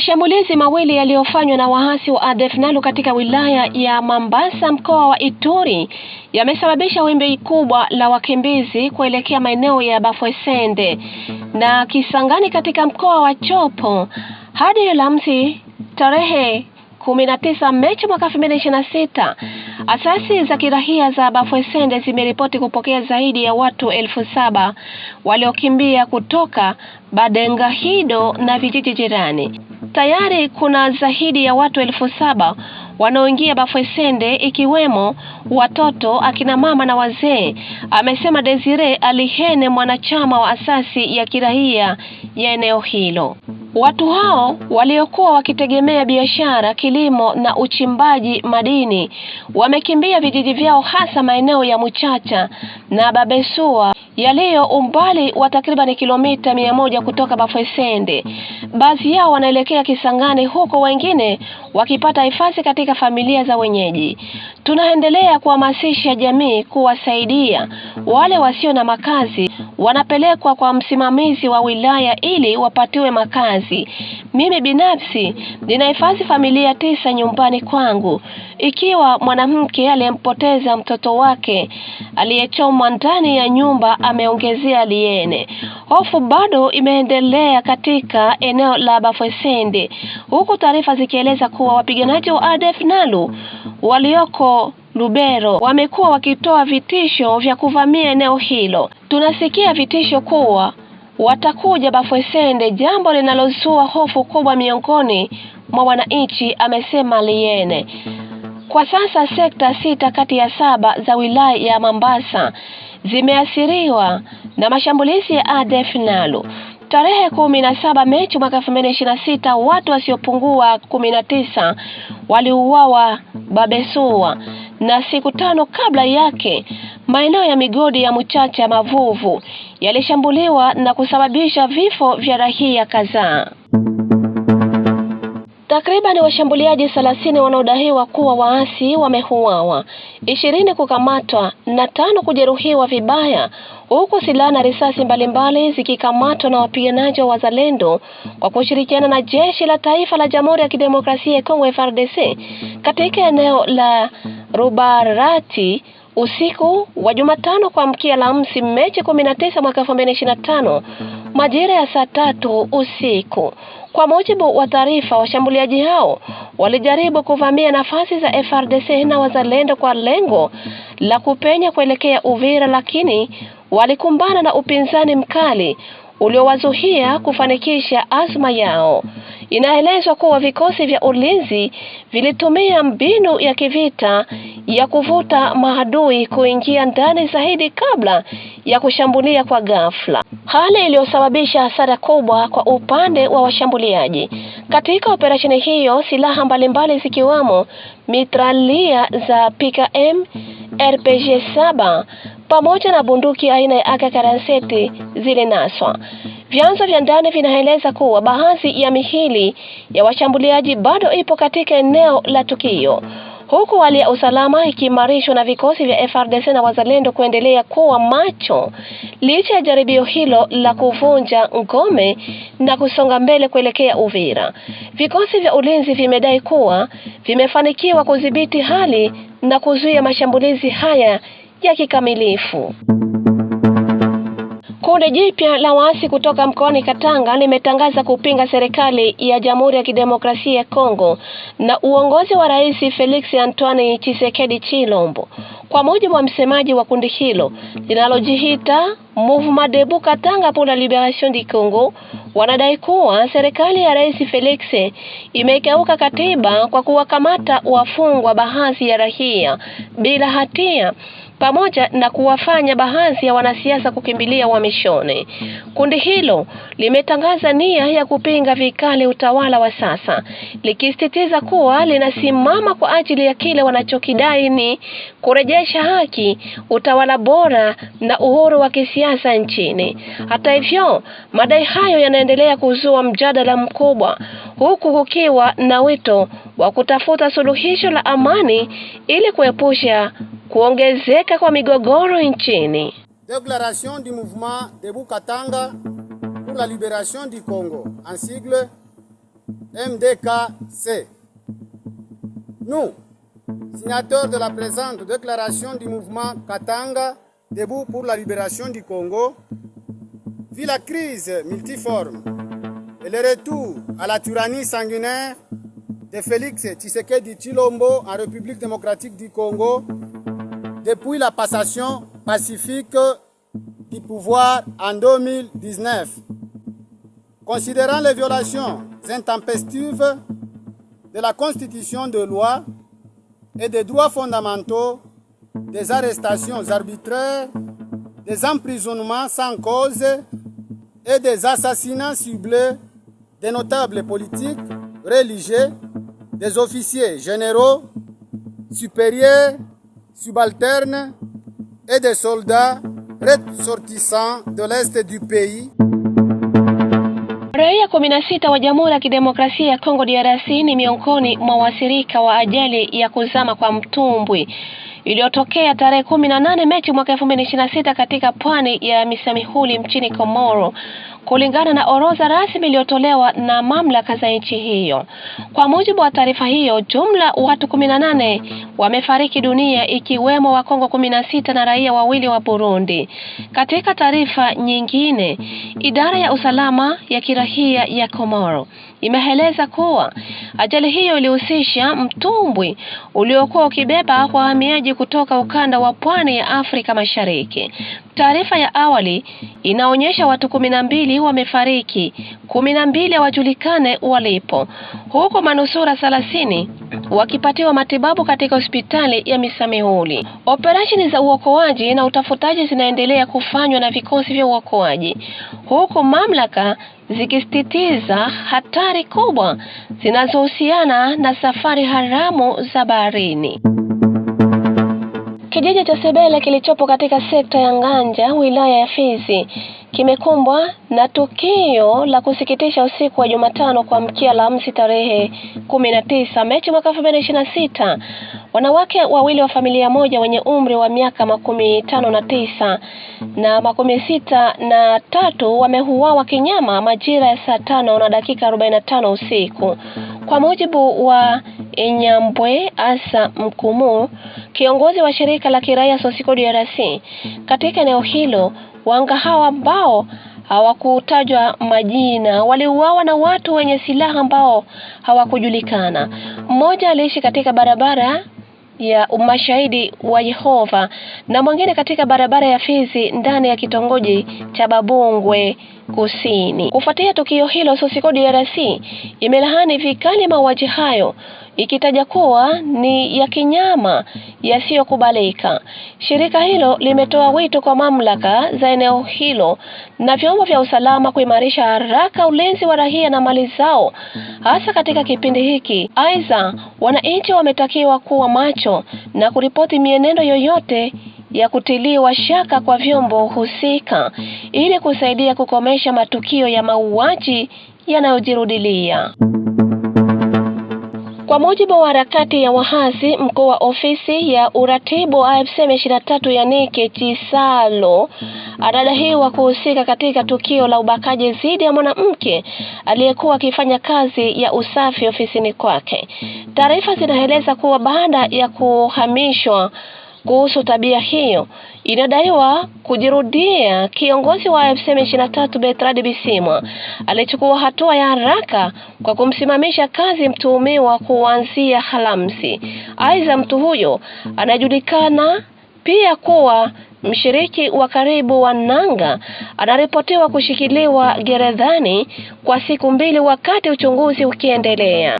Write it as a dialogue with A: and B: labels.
A: Mashambulizi mawili yaliyofanywa na waasi wa ADF NALU katika wilaya ya Mambasa mkoa wa Ituri yamesababisha wimbi kubwa la wakimbizi kuelekea maeneo ya Bafwesende na Kisangani katika mkoa wa Chopo. Hadi Alhamisi tarehe 19 Machi mwaka 2026, asasi za kirahia za Bafwesende zimeripoti kupokea zaidi ya watu 7,000 waliokimbia kutoka Badengahido na vijiji jirani. Tayari kuna zaidi ya watu 7,000 wanaoingia Bafwesende, ikiwemo watoto, akina mama na wazee, amesema Desire Alihene, mwanachama wa asasi ya kirahia ya eneo hilo. Watu hao waliokuwa wakitegemea biashara, kilimo na uchimbaji madini wamekimbia vijiji vyao, hasa maeneo ya Muchacha na Babesua yaliyo umbali wa takriban kilomita 100 kutoka Bafwesende. Baadhi yao wanaelekea Kisangani, huko wengine wakipata hifadhi katika familia za wenyeji. Tunaendelea kuhamasisha jamii kuwasaidia wale wasio na makazi, wanapelekwa kwa msimamizi wa wilaya ili wapatiwe makazi. Mimi binafsi ninahifadhi familia 9 nyumbani kwangu, ikiwa mwanamke aliyempoteza mtoto wake aliyechomwa ndani ya nyumba, ameongezea Liene. Hofu bado imeendelea katika eneo la Bafwesende, huku taarifa zikieleza kuwa wapiganaji wa ADF NALU walioko Lubero wamekuwa wakitoa vitisho vya kuvamia eneo hilo. Tunasikia vitisho kuwa watakuja Bafwesende, jambo linalozua hofu kubwa miongoni mwa wananchi, amesema Liene. Kwa sasa sekta 6 kati ya 7 za wilaya ya Mambasa zimeathiriwa na mashambulizi ya ADF NALU. Tarehe 17 Machi mwaka 2026, watu wasiopungua 19 waliuawa Babesua, na siku 5 kabla yake maeneo ya migodi ya Muchacha Mavuvu yalishambuliwa na kusababisha vifo vya raia kadhaa. Takriban washambuliaji 30 wanaodaiwa kuwa waasi wameuawa, 20 kukamatwa na 5 kujeruhiwa vibaya, huku silaha na risasi mbalimbali zikikamatwa na wapiganaji wa Wazalendo kwa kushirikiana na Jeshi la Taifa la Jamhuri ya Kidemokrasia ya Kongo FARDC katika eneo la Rubarati usiku wa Jumatano kuamkia Alhamisi Machi 19 mwaka 2025 majira ya saa 3 usiku. Kwa mujibu wa taarifa, washambuliaji hao walijaribu kuvamia nafasi za FARDC na Wazalendo kwa lengo la kupenya kuelekea Uvira, lakini walikumbana na upinzani mkali uliowazuia kufanikisha azma yao. Inaelezwa kuwa vikosi vya ulinzi vilitumia mbinu ya kivita ya kuvuta maadui kuingia ndani zaidi kabla ya kushambulia kwa ghafla, hali iliyosababisha hasara kubwa kwa upande wa washambuliaji. Katika operesheni hiyo, silaha mbalimbali zikiwamo mitralia za PKM, RPG-7 pamoja na bunduki aina ya AK-47 zilinaswa. Vyanzo vya ndani vinaeleza kuwa baadhi ya mihili ya washambuliaji bado ipo katika eneo la tukio, huku hali ya usalama ikiimarishwa na vikosi vya FARDC na Wazalendo kuendelea kuwa macho licha ya jaribio hilo la kuvunja ngome na kusonga mbele kuelekea Uvira. Vikosi vya ulinzi vimedai kuwa vimefanikiwa kudhibiti hali na kuzuia mashambulizi haya ya kikamilifu. Kundi jipya la waasi kutoka mkoani Katanga limetangaza kupinga serikali ya Jamhuri ya Kidemokrasia ya Kongo na uongozi wa Rais Felix Antoine Tshisekedi Tshilombo. Kwa mujibu wa msemaji wa kundi hilo linalojiita Mouvement Debout Katanga pour la Libération du Congo, wanadai kuwa serikali ya Rais Felix imekeuka katiba kwa kuwakamata wafungwa baadhi ya raia bila hatia, pamoja na kuwafanya baadhi ya wanasiasa kukimbilia uhamishoni. Kundi hilo limetangaza nia ya kupinga vikali utawala wa sasa, likisisitiza kuwa linasimama kwa ajili ya kile wanachokidai ni kurejesha haki, utawala bora na uhuru wa kisiasa nchini. Hata hivyo, madai hayo yanaendelea kuzua mjadala mkubwa, huku kukiwa na wito wa kutafuta suluhisho la amani ili kuepusha kuongezeka kwa migogoro nchini.
B: Déclaration du Mouvement Debout Katanga pour la Libération du Congo, en sigle MDKC. Nous, signataires de la présente déclaration du mouvement Katanga, debout pour la libération du Congo, vu la crise multiforme et le retour à la tyrannie sanguinaire de Félix Tshisekedi Tshilombo en République démocratique du Congo, depuis la passation pacifique du pouvoir en 2019. Considérant les violations intempestives de la Constitution de loi et des droits fondamentaux, des arrestations arbitraires, des emprisonnements sans cause et des assassinats ciblés des notables politiques, religieux, des officiers généraux, supérieurs, subalternes et des soldats ressortissants de l'est du pays.
A: Raia 16 wa Jamhuri ya Kidemokrasia ya Kongo DRC ni miongoni mwa waathirika wa ajali ya kuzama kwa mtumbwi iliyotokea tarehe 18 Machi mwaka 2026 katika pwani ya Misamihuli nchini Komoro, kulingana na orodha rasmi iliyotolewa na mamlaka za nchi hiyo. Kwa mujibu wa taarifa hiyo, jumla watu 18 wamefariki dunia, ikiwemo wa Kongo 16 na raia wawili wa Burundi. Katika taarifa nyingine, idara ya usalama ya kiraia ya Komoro imeeleza kuwa ajali hiyo ilihusisha mtumbwi uliokuwa ukibeba wahamiaji kutoka ukanda wa pwani ya Afrika Mashariki. Taarifa ya awali inaonyesha watu 12 wamefariki, 12 hawajulikane walipo, huku manusura 30 wakipatiwa matibabu katika hospitali ya Misamihuli. Operesheni za uokoaji na utafutaji zinaendelea kufanywa na vikosi vya uokoaji, huku mamlaka zikisisitiza hatari kubwa zinazohusiana na safari haramu za baharini. Kijiji cha Sebele kilichopo katika sekta ya Nganja, wilaya ya Fizi, kimekumbwa na tukio la kusikitisha usiku wa Jumatano kuamkia Alhamisi tarehe 19 Machi mwaka 2026. Wanawake wawili wa familia moja wenye umri wa miaka 59 na 63 wameuawa kinyama majira ya saa 5 na dakika 45 usiku. Kwa mujibu wa Enyambwe Asa Mkumu, kiongozi wa shirika la kiraia Sosiko DRC katika eneo hilo, wanga hawa ambao hawakutajwa majina waliuawa na watu wenye silaha ambao hawakujulikana. Mmoja aliishi katika barabara ya Mashahidi wa Yehova na mwingine katika barabara ya Fizi ndani ya kitongoji cha Babungwe Kusini. Kufuatia tukio hilo, Sosiko DRC imelaani vikali mauaji hayo, ikitaja kuwa ni ya kinyama yasiyokubalika. Shirika hilo limetoa wito kwa mamlaka za eneo hilo na vyombo vya usalama kuimarisha haraka ulinzi wa raia na mali zao, hasa katika kipindi hiki. Aidha, wananchi wametakiwa kuwa macho na kuripoti mienendo yoyote ya kutiliwa shaka kwa vyombo husika ili kusaidia kukomesha matukio ya mauaji yanayojirudilia. Kwa mujibu wa harakati ya wahasi, mkuu wa ofisi ya uratibu wa AFC M23 Yannick Chisalo anadaiwa kuhusika katika tukio la ubakaji dhidi ya mwanamke aliyekuwa akifanya kazi ya usafi ofisini kwake. Taarifa zinaeleza kuwa baada ya kuhamishwa kuhusu tabia hiyo inadaiwa kujirudia, kiongozi wa AFC M23 Bertrand Bisimwa alichukua hatua ya haraka kwa kumsimamisha kazi mtuhumiwa kuanzia Alhamisi. Aidha, mtu huyo anajulikana pia kuwa mshiriki wa karibu wa Nanga anaripotiwa kushikiliwa gerezani kwa siku 2 wakati uchunguzi ukiendelea.